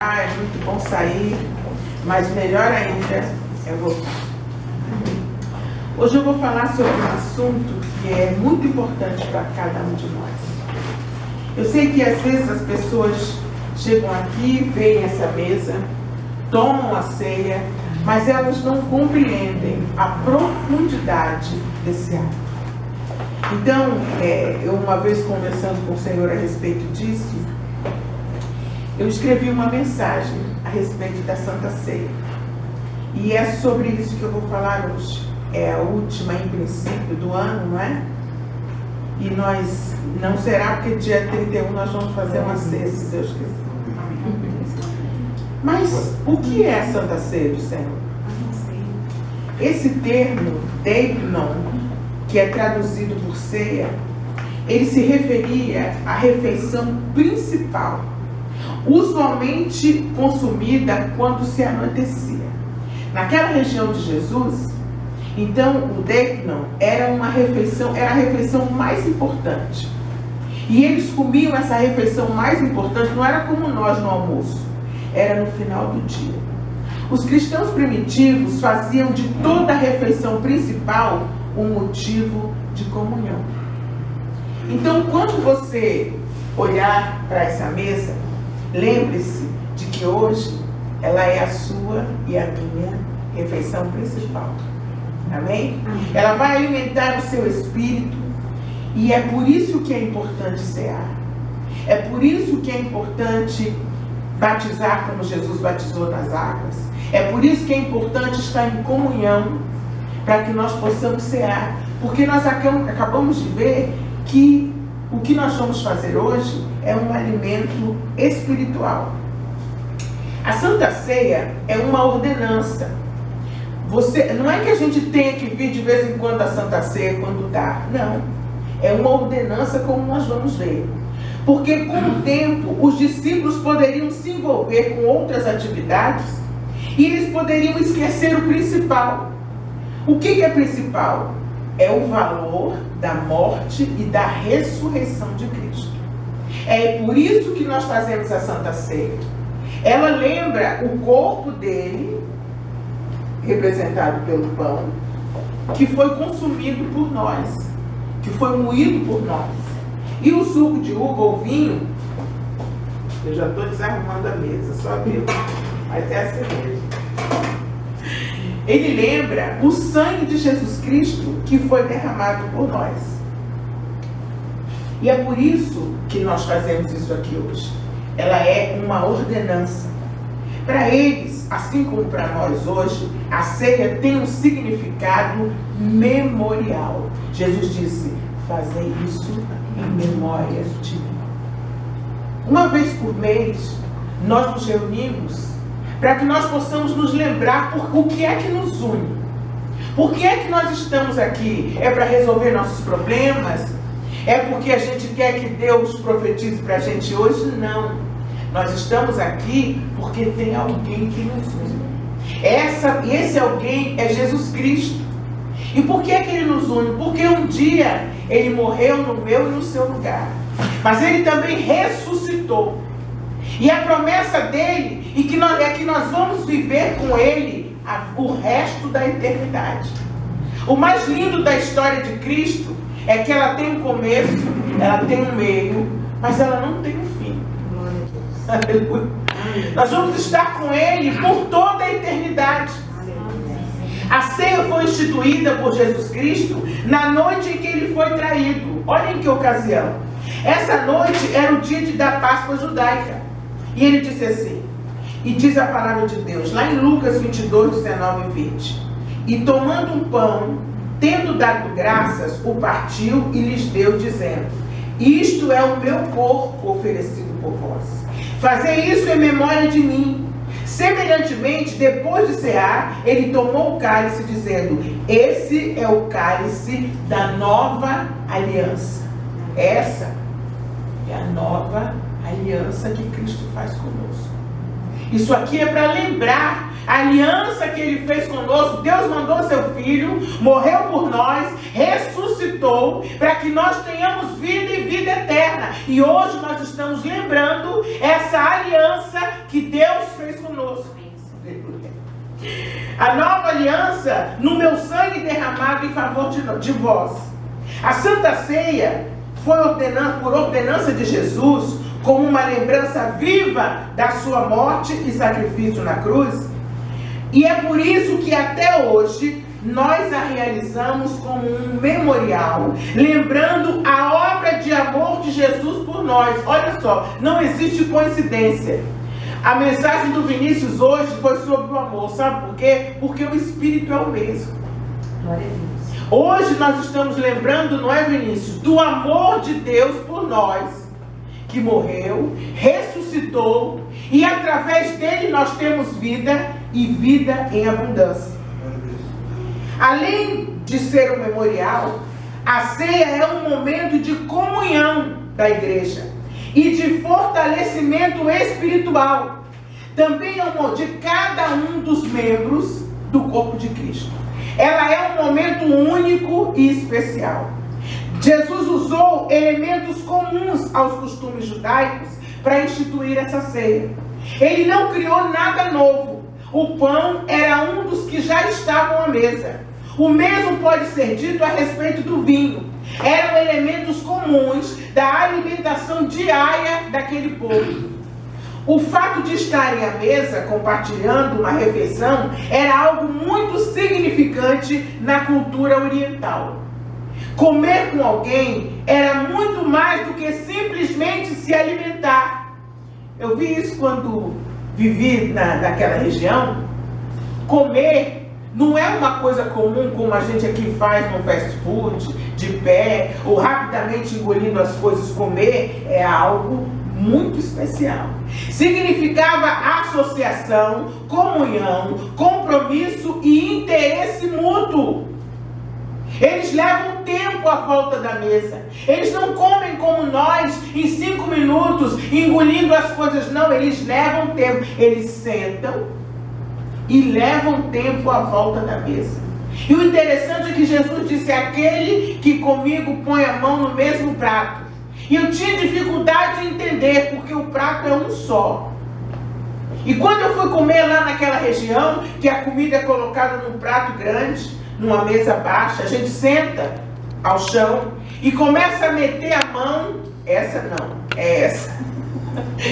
entrar, é muito bom sair, mas melhor ainda é voltar. Hoje eu vou falar sobre um assunto que é muito importante para cada um de nós. Eu sei que às vezes as pessoas chegam aqui, veem essa mesa, tomam a ceia, mas elas não compreendem a profundidade desse ato. Então, eu uma vez conversando com o Senhor a respeito disso, eu escrevi uma mensagem a respeito da Santa Ceia. E é sobre isso que eu vou falar hoje. É a última, em princípio, do ano, não é? E nós, não será porque dia 31 nós vamos fazer uma ceia, se Deus quiser. Mas o que é a Santa Ceia do Senhor? Esse termo, deipnon, que é traduzido por ceia, ele se referia à refeição principal, usualmente consumida quando se anoitecia. Naquela região de Jesus, então o deipnon era a refeição mais importante. E eles comiam essa refeição mais importante, não era como nós no almoço, era no final do dia. Os cristãos primitivos faziam de toda a refeição principal um motivo de comunhão. Então, quando você olhar para essa mesa, lembre-se de que hoje ela é a sua e a minha refeição principal. Amém? Ela vai alimentar o seu espírito e é por isso que é importante cear. É por isso que é importante batizar como Jesus batizou nas águas. É por isso que é importante estar em comunhão para que nós possamos cear. Porque nós acabamos de ver que o que nós vamos fazer hoje é um alimento espiritual. A Santa Ceia é uma ordenança. Não é que a gente tenha que vir de vez em quando a Santa Ceia quando dá. Não. É uma ordenança como nós vamos ver. Porque com o tempo os discípulos poderiam se envolver com outras atividades e eles poderiam esquecer o principal. O que é principal? É o valor da morte e da ressurreição de Cristo. É por isso que nós fazemos a Santa Ceia. Ela lembra o corpo dele, representado pelo pão, que foi consumido por nós, que foi moído por nós. E o suco de uva ou vinho, eu já estou desarrumando a mesa, só viu, mas é a cerveja. Ele lembra o sangue de Jesus Cristo que foi derramado por nós. E é por isso que nós fazemos isso aqui hoje. Ela é uma ordenança. Para eles, assim como para nós hoje, a ceia tem um significado memorial. Jesus disse, fazei isso em memória de mim. Uma vez por mês, nós nos reunimos para que nós possamos nos lembrar o que é que nos une. Por que é que nós estamos aqui? É para resolver nossos problemas? É porque a gente quer que Deus profetize para a gente hoje? Não. Nós estamos aqui porque tem alguém que nos une. Esse alguém é Jesus Cristo. E por que é que Ele nos une? Porque um dia Ele morreu no meu e no seu lugar. Mas Ele também ressuscitou. E a promessa dele é que nós vamos viver com Ele o resto da eternidade. O mais lindo da história de Cristo é que ela tem um começo, ela tem um meio, mas ela não tem um fim. Aleluia. Nós vamos estar com Ele por toda a eternidade. A ceia foi instituída por Jesus Cristo na noite em que Ele foi traído. Olha em que ocasião. Essa noite era o dia da Páscoa judaica. E Ele disse assim, e diz a palavra de Deus, lá em Lucas 22, 19 e 20. E tomando um pão, tendo dado graças, o partiu e lhes deu, dizendo, isto é o meu corpo oferecido por vós. Fazei isso em memória de mim. Semelhantemente, depois de cear, ele tomou o cálice, dizendo, esse é o cálice da nova aliança. Essa é a nova aliança que Cristo faz conosco. Isso aqui é para lembrar a aliança que Ele fez conosco. Deus mandou seu Filho, morreu por nós, ressuscitou, para que nós tenhamos vida e vida eterna. E hoje nós estamos lembrando essa aliança que Deus fez conosco. A nova aliança no meu sangue derramado em favor de vós. A Santa Ceia foi por ordenança de Jesus, como uma lembrança viva da sua morte e sacrifício na cruz. E é por isso que até hoje nós a realizamos como um memorial, lembrando a obra de amor de Jesus por nós. Olha só, não existe coincidência. A mensagem do Vinícius hoje foi sobre o amor, sabe por quê? Porque o Espírito é o mesmo. Glória a Deus. Hoje nós estamos lembrando, não é, Vinícius, do amor de Deus por nós, que morreu, ressuscitou, e através dele nós temos vida e vida em abundância. Além de ser um memorial, a ceia é um momento de comunhão da igreja e de fortalecimento espiritual. Também é um de cada um dos membros do corpo de Cristo. Ela é um momento único e especial. Jesus usou elementos comuns aos costumes judaicos para instituir essa ceia. Ele não criou nada novo. O pão era um dos que já estavam à mesa. O mesmo pode ser dito a respeito do vinho. Eram elementos comuns da alimentação diária daquele povo. O fato de estarem à mesa compartilhando uma refeição era algo muito significante na cultura oriental. Comer com alguém era muito mais do que simplesmente se alimentar. Eu vi isso quando vivi naquela região. Comer não é uma coisa comum como a gente aqui faz no fast food, de pé, ou rapidamente engolindo as coisas. Comer é algo muito especial. Significava associação, comunhão, compromisso e interesse mútuo. Eles levam tempo à volta da mesa. Eles não comem como nós, em 5 minutos, engolindo as coisas. Não, eles levam tempo. Eles sentam e levam tempo à volta da mesa. E o interessante é que Jesus disse: aquele que comigo põe a mão no mesmo prato. E eu tinha dificuldade de entender, porque o prato é um só. E quando eu fui comer lá naquela região, que a comida é colocada num prato grande, numa mesa baixa, a gente senta ao chão e começa a meter a mão. Essa não, é essa.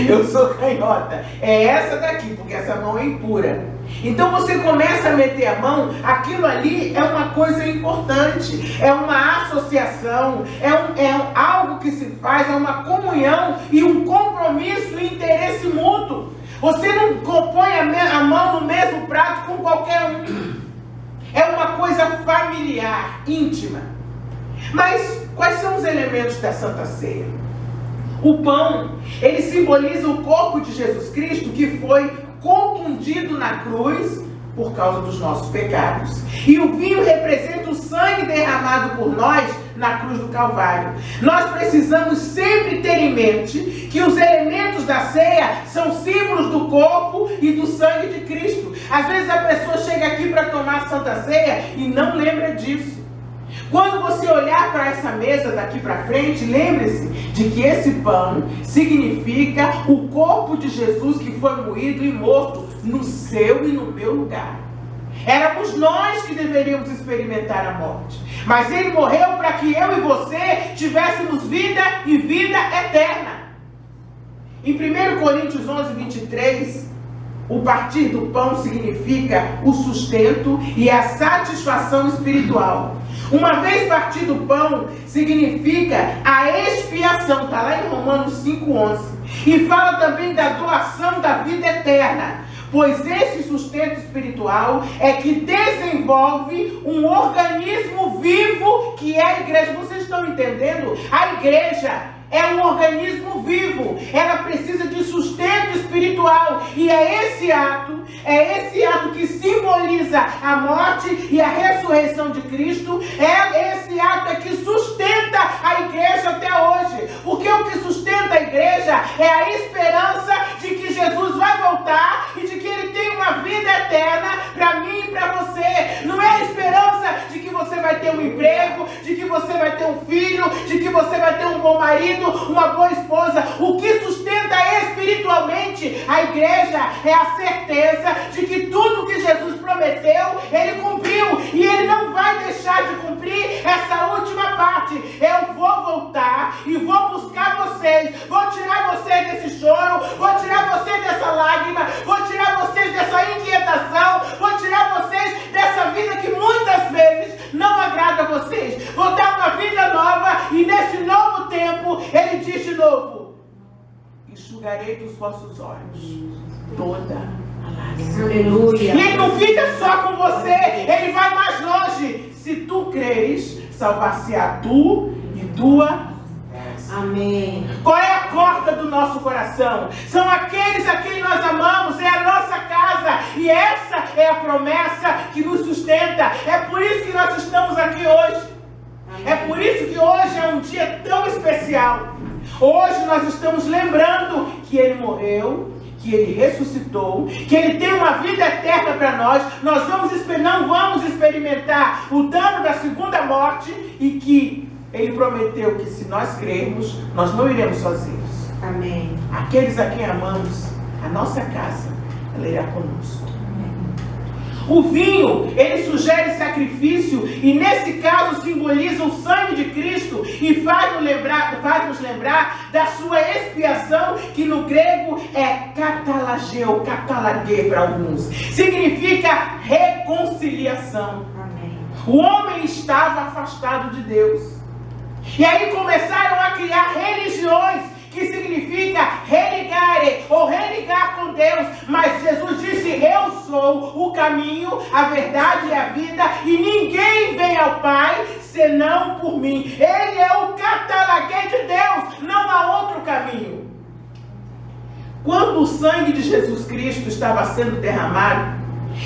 Eu sou canhota. É essa daqui, porque essa mão é impura. Então você começa a meter a mão, aquilo ali é uma coisa importante, é uma associação, é algo que se faz, é uma comunhão e um compromisso e interesse mútuo. Você não põe a mão no mesmo prato com qualquer um. É uma coisa familiar, íntima. Mas quais são os elementos da Santa Ceia? O pão, ele simboliza o corpo de Jesus Cristo que foi confundido na cruz por causa dos nossos pecados. E o vinho representa o sangue derramado por nós na cruz do Calvário. Nós precisamos sempre ter em mente que os elementos da ceia são símbolos do corpo e do sangue de Cristo. Às vezes a pessoa chega aqui para tomar a Santa Ceia e não lembra disso. Quando você olhar para essa mesa daqui para frente, lembre-se de que esse pão significa o corpo de Jesus que foi moído e morto no seu e no meu lugar. Éramos nós que deveríamos experimentar a morte, mas ele morreu para que eu e você tivéssemos vida e vida eterna. Em 1 Coríntios 11, 23, o partir do pão significa o sustento e a satisfação espiritual. Uma vez partido o pão, significa a expiação, está lá em Romanos 5,11. E fala também da doação da vida eterna, pois esse sustento espiritual é que desenvolve um organismo vivo que é a igreja. Vocês estão entendendo? A igreja é um organismo vivo, ela precisa de sustento espiritual, e é esse ato que simboliza a morte e a ressurreição de Cristo, é esse ato que sustenta a igreja até hoje, porque o que sustenta a igreja é a esperança de que Jesus vai voltar e de que ele tem uma vida eterna para mim e para você. Não é a esperança de que você vai ter um emprego, de que você vai ter um filho, de que você vai ter um bom marido, uma boa esposa. O que sustenta espiritualmente a igreja é a certeza de que tudo que Jesus prometeu, Ele cumpriu. E Ele não vai deixar de cumprir essa última parte. Eu vou voltar e vou buscar vocês. Vou tirar vocês desse choro. Vou tirar vocês dessa lágrima. Vou tirar vocês dessa inquietação. Vou tirar vocês dessa vida que muitas vezes não agrada a vocês. Vou dar uma vida nova. E nesse novo tempo, Ele diz de novo: enxugarei dos vossos olhos toda a lágrima. Aleluia. E Ele não fica só com você, Ele vai mais longe. Se tu creres, salvar-se-á tu e tua casa. Amém. Qual é a porta do nosso coração? São aqueles a quem nós amamos, é a nossa casa. E essa é a promessa que nos sustenta. É por isso que nós estamos aqui hoje. É por isso que hoje é um dia tão especial. Hoje nós estamos lembrando que Ele morreu, que Ele ressuscitou, que Ele tem uma vida eterna para nós. Nós não vamos experimentar o dano da segunda morte e que Ele prometeu que se nós crermos, nós não iremos sozinhos. Amém. Aqueles a quem amamos, a nossa casa, ela irá conosco. O vinho, ele sugere sacrifício e nesse caso simboliza o sangue de Cristo e faz-nos lembrar da sua expiação, que no grego é katalageu, katalague para alguns. Significa reconciliação. Amém. O homem estava afastado de Deus. E aí começaram a criar religiões, que significa religare, ou religar com Deus. Mas Jesus disse: eu sou o caminho, a verdade e a vida, e ninguém vem ao Pai senão por mim. Ele é o catalague de Deus, não há outro caminho. Quando o sangue de Jesus Cristo estava sendo derramado,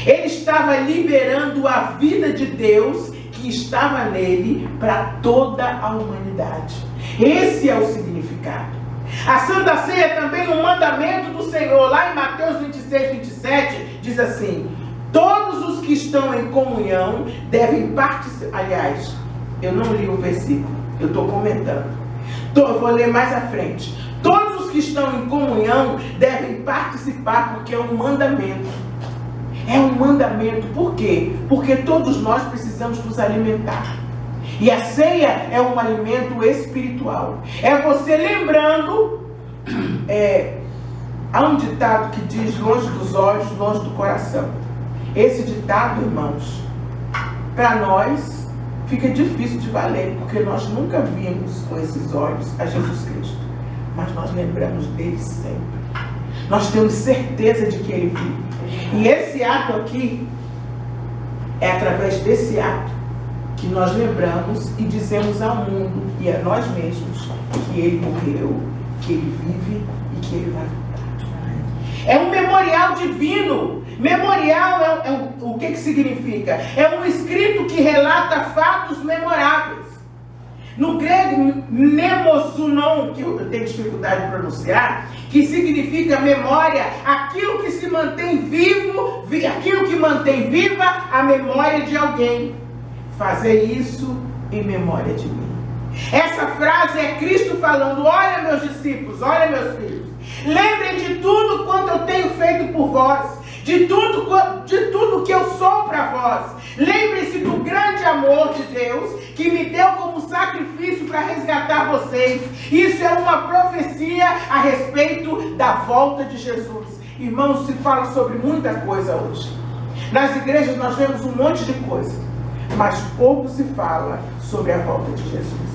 Ele estava liberando a vida de Deus que estava nele para toda a humanidade. Esse é o significado. A Santa Ceia é também um mandamento do Senhor. Lá em Mateus 26, 27, diz assim: todos os que estão em comunhão devem participar. Aliás, eu não li o versículo, eu estou comentando. Eu vou ler mais à frente. Todos os que estão em comunhão devem participar, porque é um mandamento. É um mandamento. Por quê? Porque todos nós precisamos nos alimentar. E a ceia é um alimento espiritual. É você lembrando. Há um ditado que diz: longe dos olhos, longe do coração. Esse ditado, irmãos, para nós fica difícil de valer, porque nós nunca vimos com esses olhos a Jesus Cristo. Mas nós lembramos dele sempre. Nós temos certeza de que ele vive. E esse ato aqui, é através desse ato que nós lembramos e dizemos ao mundo e a nós mesmos que ele morreu, que ele vive e que ele vai voltar. É um memorial divino. Memorial o que significa? É um escrito que relata fatos memoráveis. No grego, mnemosunon, que eu tenho dificuldade de pronunciar, que significa memória, aquilo que se mantém vivo, aquilo que mantém viva a memória de alguém. Fazer isso em memória de mim. Essa frase é Cristo falando: olha, meus discípulos, olha, meus filhos, lembrem de tudo quanto eu tenho feito por vós, de tudo que eu sou para vós. Lembrem-se do grande amor de Deus que me deu como sacrifício para resgatar vocês. Isso é uma profecia a respeito da volta de Jesus. Irmãos, se fala sobre muita coisa hoje. Nas igrejas nós vemos um monte de coisa, mas pouco se fala sobre a volta de Jesus.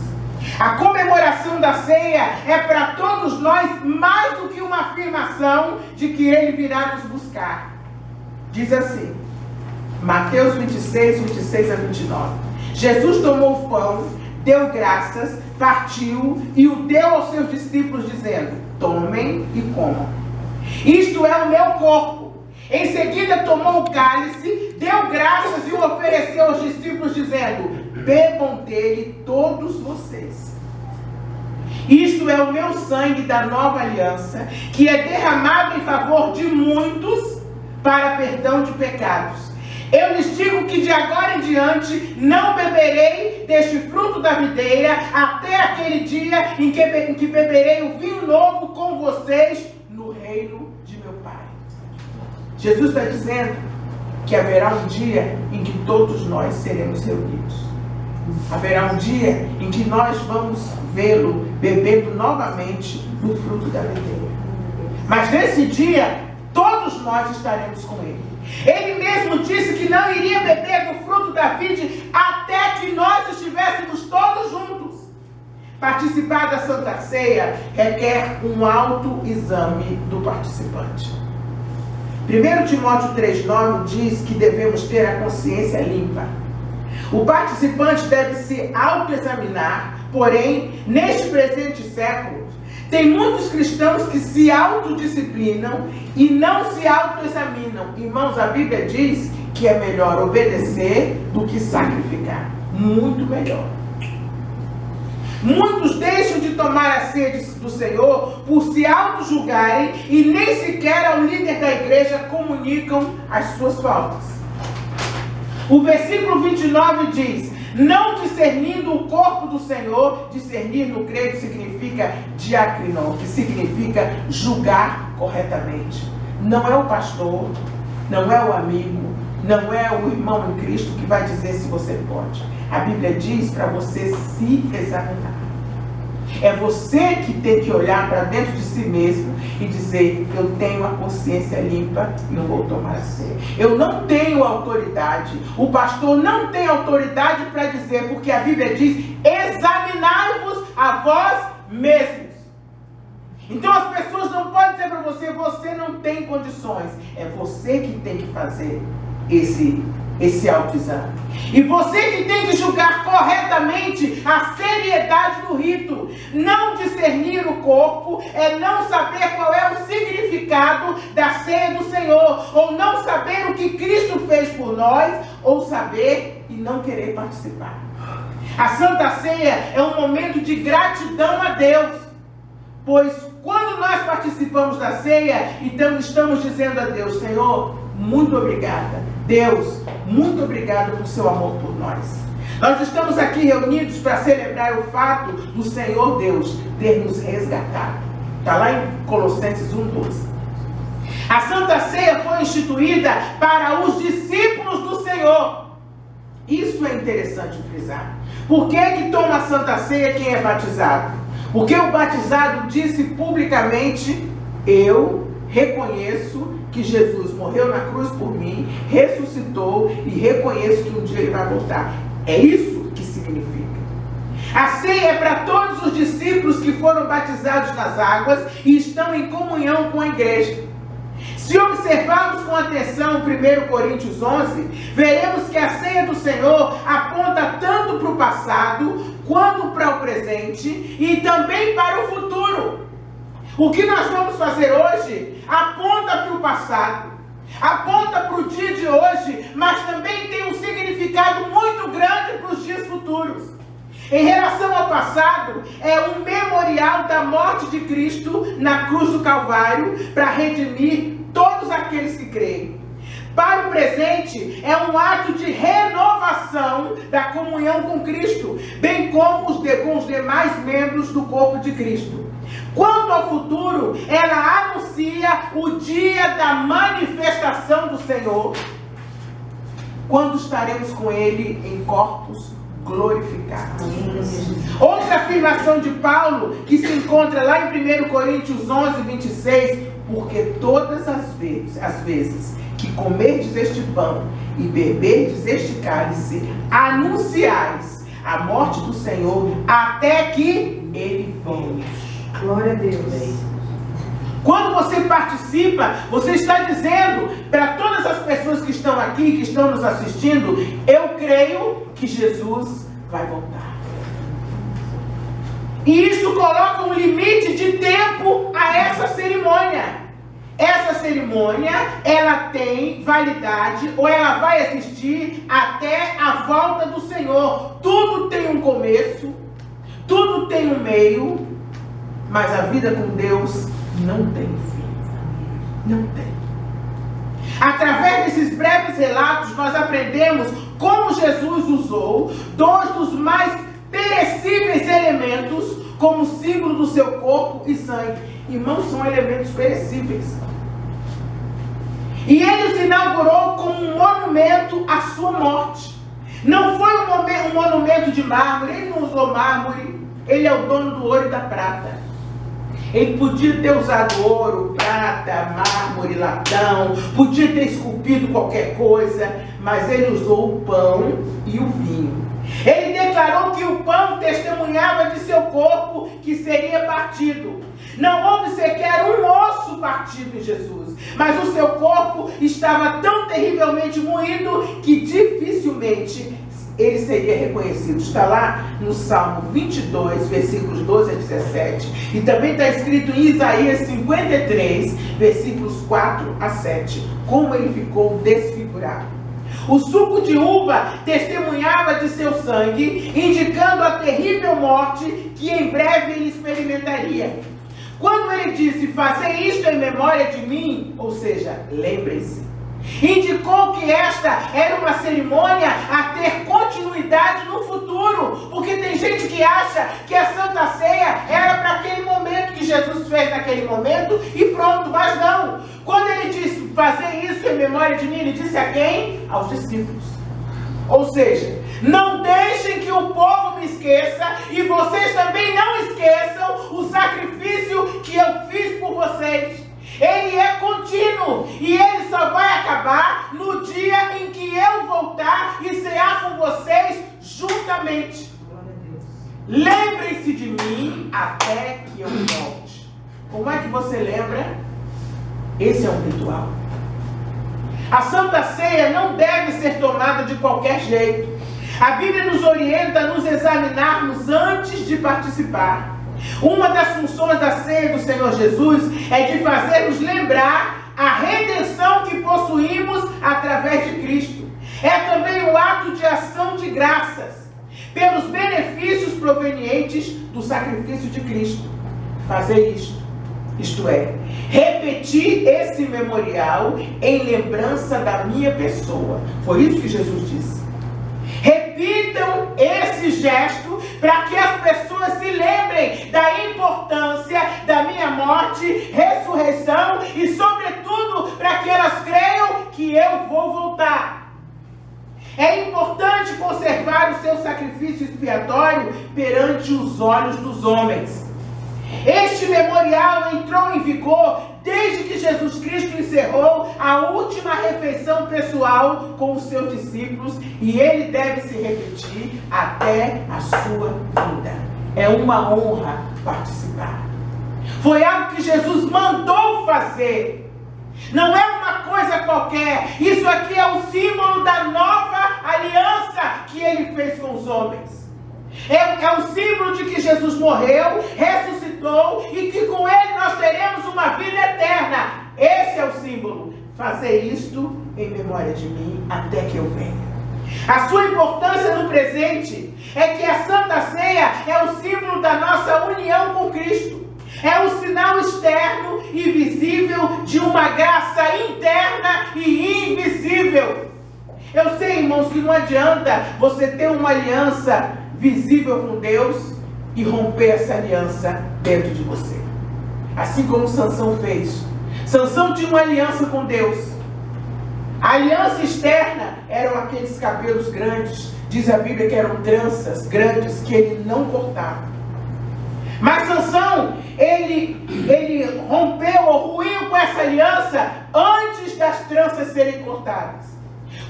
A comemoração da ceia é para todos nós mais do que uma afirmação de que Ele virá nos buscar. Diz assim, Mateus 26, 26 a 29. Jesus tomou o pão, deu graças, partiu e o deu aos seus discípulos, dizendo: tomem e comam. Isto é o meu corpo. Em seguida tomou o cálice, deu graças e o ofereceu aos discípulos, dizendo: bebam dele todos vocês. Isto é o meu sangue da nova aliança, que é derramado em favor de muitos para perdão de pecados. Eu lhes digo que de agora em diante não beberei deste fruto da videira até aquele dia em que beberei o vinho novo com vocês no reino de meu Pai. Jesus está dizendo que haverá um dia em que todos nós seremos reunidos. Haverá um dia em que nós vamos vê-lo bebendo novamente do fruto da videira. Mas nesse dia, todos nós estaremos com ele. Ele mesmo disse que não iria beber do fruto da vide até que nós estivéssemos todos juntos. Participar da Santa Ceia requer um autoexame do participante. 1 Timóteo 3,9 diz que devemos ter a consciência limpa. O participante deve se autoexaminar, porém, neste presente século, tem muitos cristãos que se autodisciplinam e não se autoexaminam. Irmãos, a Bíblia diz que é melhor obedecer do que sacrificar. Muito melhor. Muitos deixam de tomar a ceia do Senhor por se auto-julgarem e nem sequer ao líder da igreja comunicam as suas faltas. O versículo 29 diz: não discernindo o corpo do Senhor. Discernir no grego significa diacrinon, que significa julgar corretamente. Não é o pastor, não é o amigo, não é o irmão em Cristo que vai dizer se você pode. A Bíblia diz para você se examinar. É você que tem que olhar para dentro de si mesmo e dizer: eu tenho a consciência limpa e não vou tomar a ceia. Eu não tenho autoridade. O pastor não tem autoridade para dizer, porque a Bíblia diz: examinai-vos a vós mesmos. Então as pessoas não podem dizer para você: você não tem condições. É você que tem que fazer esse autoexame. E você que tem que julgar corretamente a seriedade do rito. Não discernir o corpo é não saber qual é o significado da ceia do Senhor, ou não saber o que Cristo fez por nós, ou saber e não querer participar. A Santa Ceia é um momento de gratidão a Deus, pois quando nós participamos da ceia, então estamos dizendo a Deus: Senhor, muito obrigada. Deus, muito obrigado por seu amor por nós. Nós estamos aqui reunidos para celebrar o fato do Senhor Deus ter nos resgatado. Está lá em Colossenses 1:12. A Santa Ceia foi instituída para os discípulos do Senhor. Isso é interessante frisar. Por que toma a Santa Ceia quem é batizado? Porque o batizado disse publicamente: eu reconheço que Jesus morreu na cruz por mim, ressuscitou e reconheço que um dia ele vai voltar. É isso que significa. A ceia é para todos os discípulos que foram batizados nas águas e estão em comunhão com a igreja. Se observarmos com atenção 1 Coríntios 11, veremos que a ceia do Senhor aponta tanto para o passado quanto para o presente e também para o futuro. O que nós vamos fazer hoje aponta para o passado, aponta para o dia de hoje, mas também tem um significado muito grande para os dias futuros. Em relação ao passado, é um memorial da morte de Cristo na cruz do Calvário para redimir todos aqueles que creem. Para o presente, é um ato de renovação da comunhão com Cristo, bem como com os demais membros do corpo de Cristo. Quanto ao futuro, ela anuncia o dia da manifestação do Senhor, quando estaremos com Ele em corpos glorificados. Outra afirmação de Paulo, que se encontra lá em 1 Coríntios 11, 26, porque todas as vezes que comerdes este pão e beberdes este cálice, anunciais a morte do Senhor até que Ele venha. Glória a Deus. Quando você participa, você está dizendo para todas as pessoas que estão aqui, que estão nos assistindo: eu creio que Jesus vai voltar. E isso coloca um limite de tempo a essa cerimônia. Essa cerimônia, ela tem validade, ou ela vai existir até a volta do Senhor. Tudo tem um começo, tudo tem um meio, mas a vida com Deus não tem fim. Não tem. Através desses breves relatos, nós aprendemos como Jesus usou dois dos mais perecíveis elementos como símbolo do seu corpo e sangue. Irmãos, são elementos perecíveis. E ele os inaugurou como um monumento à sua morte. Não foi um monumento de mármore, ele não usou mármore, ele é o dono do ouro e da prata. Ele podia ter usado ouro, prata, mármore, latão, podia ter esculpido qualquer coisa, mas ele usou o pão e o vinho. Ele declarou que o pão testemunhava de seu corpo que seria partido. Não houve sequer um osso partido em Jesus, mas o seu corpo estava tão terrivelmente moído que dificilmente ele seria reconhecido. Está lá no Salmo 22, versículos 12 a 17. E também está escrito em Isaías 53, versículos 4 a 7. Como ele ficou desfigurado. O suco de uva testemunhava de seu sangue, indicando a terrível morte que em breve ele experimentaria. Quando ele disse, fazei isto em memória de mim, ou seja, lembrem-se, indicou que esta era uma cerimônia a ter continuidade no futuro, porque tem gente que acha que a Santa Ceia era para aquele momento que Jesus fez naquele momento e pronto, mas não. Quando ele disse, fazer isso em memória de mim, ele disse a quem? Aos discípulos. Ou seja, não deixem que o povo me esqueça e vocês também não esqueçam o sacrifício que eu fiz por vocês. Ele é contínuo e ele só vai acabar no dia em que eu voltar e cear com vocês juntamente. Lembrem-se de mim até que eu volte. Como é que você lembra? Esse é um ritual. A Santa Ceia não deve ser tomada de qualquer jeito. A Bíblia nos orienta a nos examinarmos antes de participar. Uma das funções da ceia do Senhor Jesus é de fazer-nos lembrar a redenção que possuímos através de Cristo. É também o ato de ação de graças pelos benefícios provenientes do sacrifício de Cristo. Fazer isto é, repetir esse memorial em lembrança da minha pessoa. Foi isso que Jesus disse. Repitam esse gesto para que as pessoas se lembrem da importância da minha morte, ressurreição e, sobretudo, para que elas creiam que eu vou voltar. É importante conservar o seu sacrifício expiatório perante os olhos dos homens. Este memorial entrou em vigor desde que Jesus Cristo encerrou a última refeição pessoal com os seus discípulos e ele deve se repetir até a sua vinda. É uma honra participar. Foi algo que Jesus mandou fazer. Não é uma coisa qualquer. Isso aqui é o símbolo da nova aliança que ele fez com os homens. É o símbolo de que Jesus morreu, ressuscitou e que com ele nós teremos uma vida eterna. Esse é o símbolo. Fazer isto em memória de mim até que eu venha. A sua importância no presente é que a Santa Ceia é o símbolo da nossa união com Cristo. É o sinal externo e visível de uma graça interna e invisível. Eu sei, irmãos, que não adianta você ter uma aliança visível com Deus e romper essa aliança dentro de você. Assim como Sansão fez. Sansão tinha uma aliança com Deus. A aliança externa eram aqueles cabelos grandes. Diz a Bíblia que eram tranças grandes que ele não cortava. Mas Sansão, ele rompeu ou ruiu com essa aliança antes das tranças serem cortadas.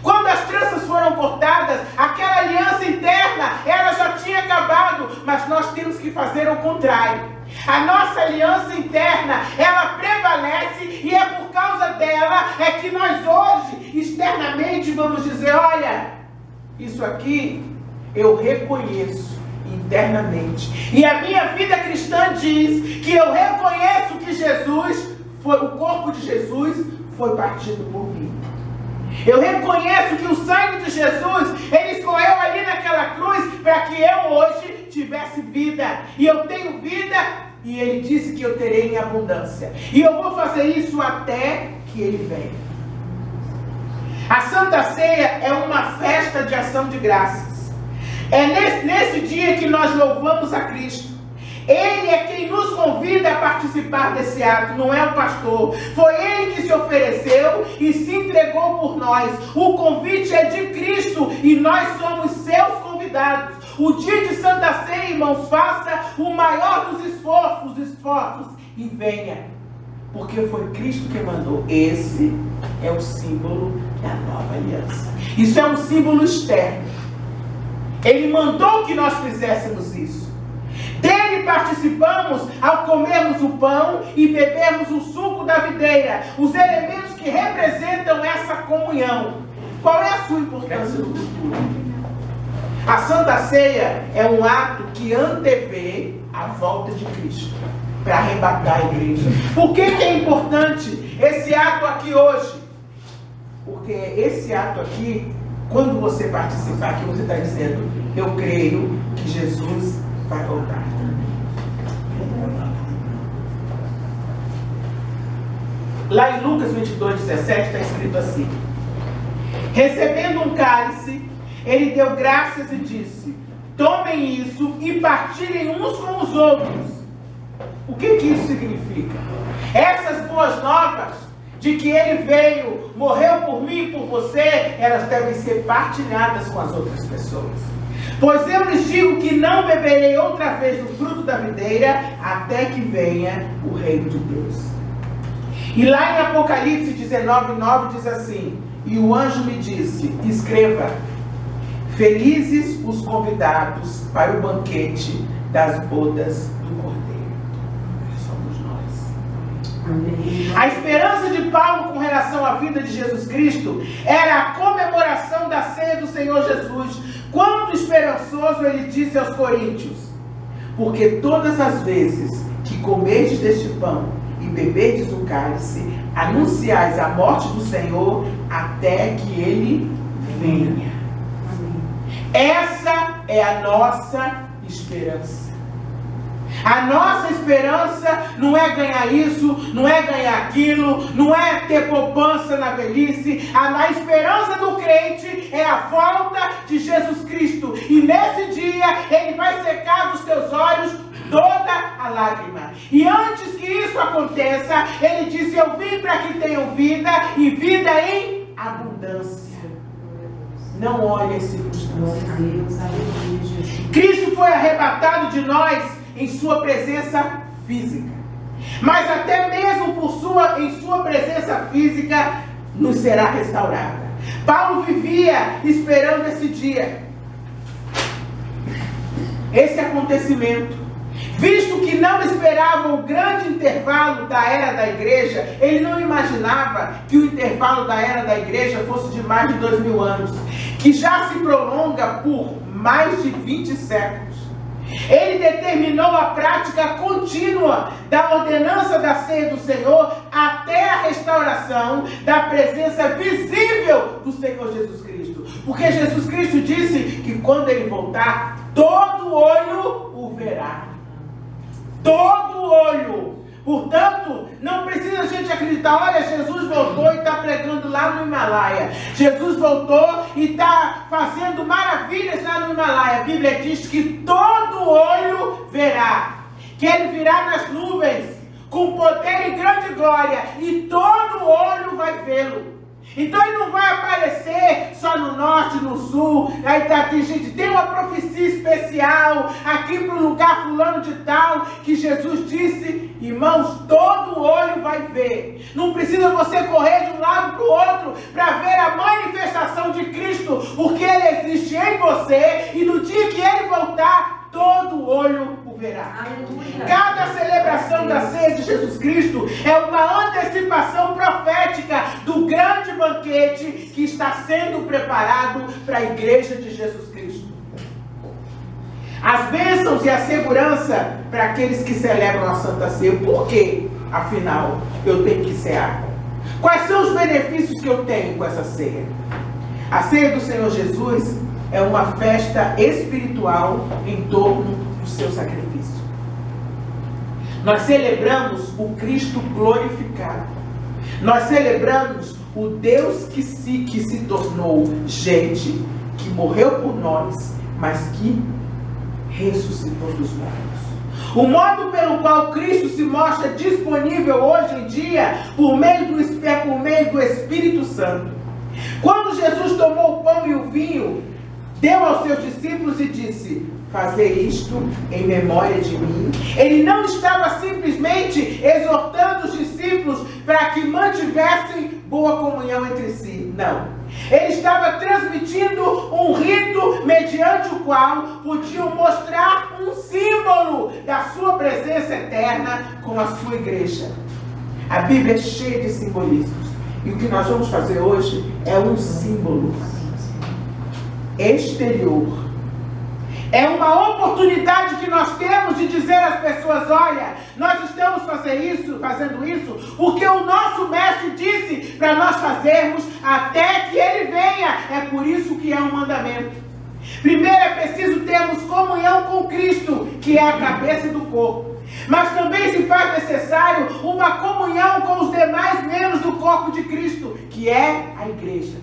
Quando as tranças foram cortadas, aquela aliança interna, ela já tinha acabado, mas nós temos que fazer o contrário. A nossa aliança interna, ela prevalece e é por causa dela é que nós hoje, externamente, vamos dizer, olha, isso aqui eu reconheço internamente. E a minha vida cristã diz que eu reconheço que o corpo de Jesus foi partido por mim. Eu reconheço que o sangue de Jesus, ele escorreu ali naquela cruz para que eu hoje tivesse vida. E eu tenho vida e ele disse que eu terei em abundância. E eu vou fazer isso até que ele venha. A Santa Ceia é uma festa de ação de graças. É nesse dia que nós louvamos a Cristo. Ele é quem nos convida a participar desse ato, não é o pastor. Foi ele que se ofereceu e se entregou por nós. O convite é de Cristo e nós somos seus convidados. O dia de Santa Ceia, irmãos, faça o maior dos esforços e venha. Porque foi Cristo que mandou. Esse é o símbolo da nova aliança. Isso é um símbolo externo. Ele mandou que nós fizéssemos isso. Dele participamos ao comermos o pão e bebermos o suco da videira, os elementos que representam essa comunhão. Qual é a sua importância no futuro? A Santa Ceia é um ato que antevê a volta de Cristo para arrebatar a igreja. Por que é importante esse ato aqui hoje? Porque esse ato aqui, quando você participar aqui, você está dizendo: eu creio que Jesus vai voltar. Lá em Lucas 22:17 está escrito assim: recebendo um cálice, ele deu graças e disse: tomem isso e partilhem uns com os outros. O que isso significa? Essas boas novas de que ele veio, morreu por mim e por você, elas devem ser partilhadas com as outras pessoas. Pois eu lhes digo que não beberei outra vez do fruto da videira até que venha o reino de Deus. E lá em Apocalipse 19:9 diz assim: e o anjo me disse: escreva, felizes os convidados para o banquete das bodas do Cordeiro. Somos nós. Amém. A esperança de Paulo com relação à vida de Jesus Cristo era a comemoração da ceia do Senhor Jesus. Quanto esperançoso ele disse aos coríntios: porque todas as vezes que comerdes deste pão e beberdes o cálice, anunciais a morte do Senhor até que ele venha. Essa é a nossa esperança. A nossa esperança não é ganhar isso, não é ganhar aquilo, não é ter poupança na velhice. A esperança do crente é a volta de Jesus Cristo. E nesse dia ele vai secar dos teus olhos toda a lágrima. E antes que isso aconteça, ele disse: eu vim para que tenham vida e vida em abundância. Não olhe as circunstâncias. Cristo foi arrebatado de nós em sua presença física. Mas até mesmo em sua presença física nos será restaurada. Paulo vivia esperando esse dia, esse acontecimento. Visto que não esperava o grande intervalo da era da igreja, ele não imaginava que o intervalo da era da igreja fosse de mais de 2000 anos, que já se prolonga por mais de 20 séculos. Ele determinou a prática contínua da ordenança da ceia do Senhor até a restauração da presença visível do Senhor Jesus Cristo. Porque Jesus Cristo disse que quando ele voltar, todo olho o verá. Todo olho. Portanto, não precisa a gente acreditar: olha, Jesus voltou e está pregando lá no Himalaia. Jesus voltou e está fazendo maravilhas lá no Himalaia. A Bíblia diz que todo olho verá. Que ele virá nas nuvens com poder e grande glória. E todo olho vai vê-lo. Então ele não vai aparecer só no norte, no sul. Aí tem gente, tem uma profecia especial aqui para o lugar fulano de tal, que Jesus disse: irmãos, todo olho vai ver. Não precisa você correr de um lado para o outro para ver a manifestação de Cristo, porque ele existe em você, e no dia que ele voltar, todo olho o verá. Aleluia. Cada celebração da ceia de Jesus Cristo é uma antecipação profética do grande banquete que está sendo preparado para a igreja de Jesus Cristo. As bênçãos e a segurança para aqueles que celebram a Santa Ceia. Por quê? Afinal, eu tenho que cear. Quais são os benefícios que eu tenho com essa ceia? A ceia do Senhor Jesus é uma festa espiritual em torno do seu sacrifício. Nós celebramos o Cristo glorificado. Nós celebramos o Deus que se tornou gente, que morreu por nós, mas que ressuscitou dos mortos. O modo pelo qual Cristo se mostra disponível hoje em dia, por meio do Espírito Santo. Quando Jesus tomou o pão e o vinho, deu aos seus discípulos e disse: fazer isto em memória de mim. Ele não estava simplesmente exortando os discípulos para que mantivessem boa comunhão entre si. Não. Ele estava transmitindo um rito mediante o qual podiam mostrar um símbolo da sua presença eterna com a sua igreja. A Bíblia é cheia de simbolismos. E o que nós vamos fazer hoje é um símbolo exterior. É uma oportunidade que nós temos de dizer às pessoas: olha, nós estamos fazendo isso porque o nosso mestre disse para nós fazermos até que ele venha. É por isso que é um mandamento. Primeiro é preciso termos comunhão com Cristo, que é a cabeça do corpo. Mas também se faz necessário uma comunhão com os demais membros do corpo de Cristo, que é a igreja.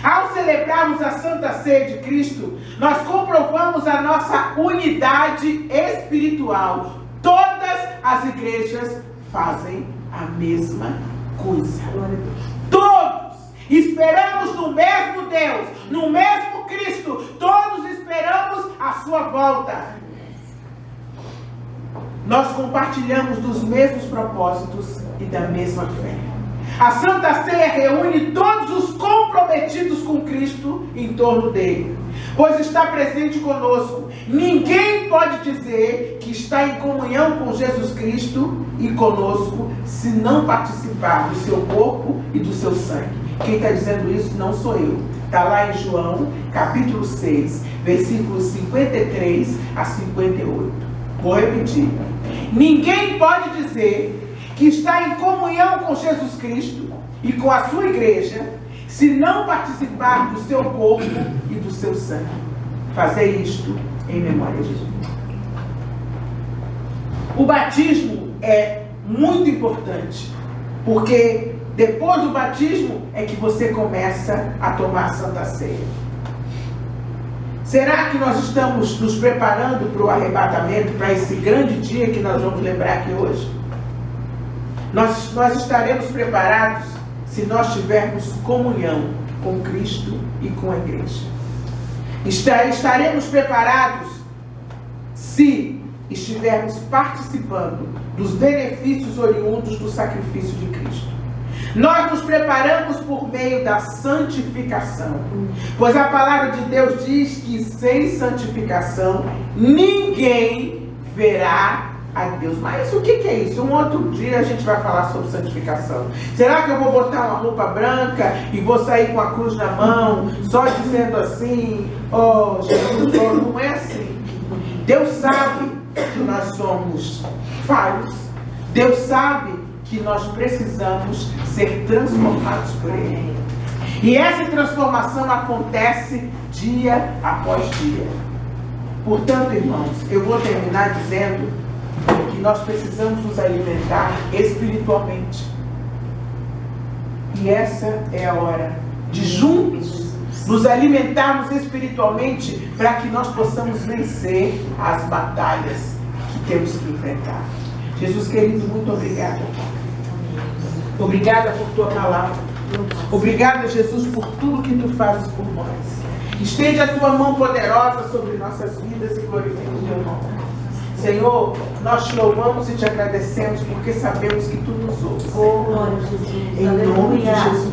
Ao celebrarmos a Santa Ceia de Cristo, nós comprovamos a nossa unidade espiritual. Todas as igrejas fazem a mesma coisa. Todos esperamos no mesmo Deus, no mesmo Cristo. Todos esperamos a sua volta. Nós compartilhamos dos mesmos propósitos e da mesma fé. A Santa Ceia reúne todos os comprometidos com Cristo em torno dele, pois está presente conosco. Ninguém pode dizer que está em comunhão com Jesus Cristo e conosco se não participar do seu corpo e do seu sangue. Quem está dizendo isso não sou eu. Está lá em João, capítulo 6, versículos 53 a 58. Vou repetir. Ninguém pode dizer que está em comunhão com Jesus Cristo e com a sua igreja, se não participar do seu corpo e do seu sangue. Fazer isto em memória de Jesus. O batismo é muito importante, porque depois do batismo é que você começa a tomar a Santa Ceia. Será que nós estamos nos preparando para o arrebatamento, para esse grande dia que nós vamos lembrar aqui hoje? Nós estaremos preparados se nós tivermos comunhão com Cristo e com a igreja. Estaremos preparados se estivermos participando dos benefícios oriundos do sacrifício de Cristo. Nós nos preparamos por meio da santificação, pois a palavra de Deus diz que sem santificação ninguém verá a Deus. Mas o que é isso? Um outro dia a gente vai falar sobre santificação. Será que eu vou botar uma roupa branca e vou sair com a cruz na mão, só dizendo assim: oh Jesus, não é assim. Deus sabe que nós somos falhos. Deus sabe que nós precisamos ser transformados por Ele. E essa transformação acontece dia após dia. Portanto, irmãos, eu vou terminar dizendo que nós precisamos nos alimentar espiritualmente. E essa é a hora de juntos nos alimentarmos espiritualmente para que nós possamos vencer as batalhas que temos que enfrentar. Jesus querido, muito obrigada. Obrigada por tua palavra. Obrigada, Jesus, por tudo que tu fazes por nós. Estende a tua mão poderosa sobre nossas vidas e glorifica o teu nome. Senhor, nós te louvamos e te agradecemos porque sabemos que tu nos ouves. Em nome de Jesus.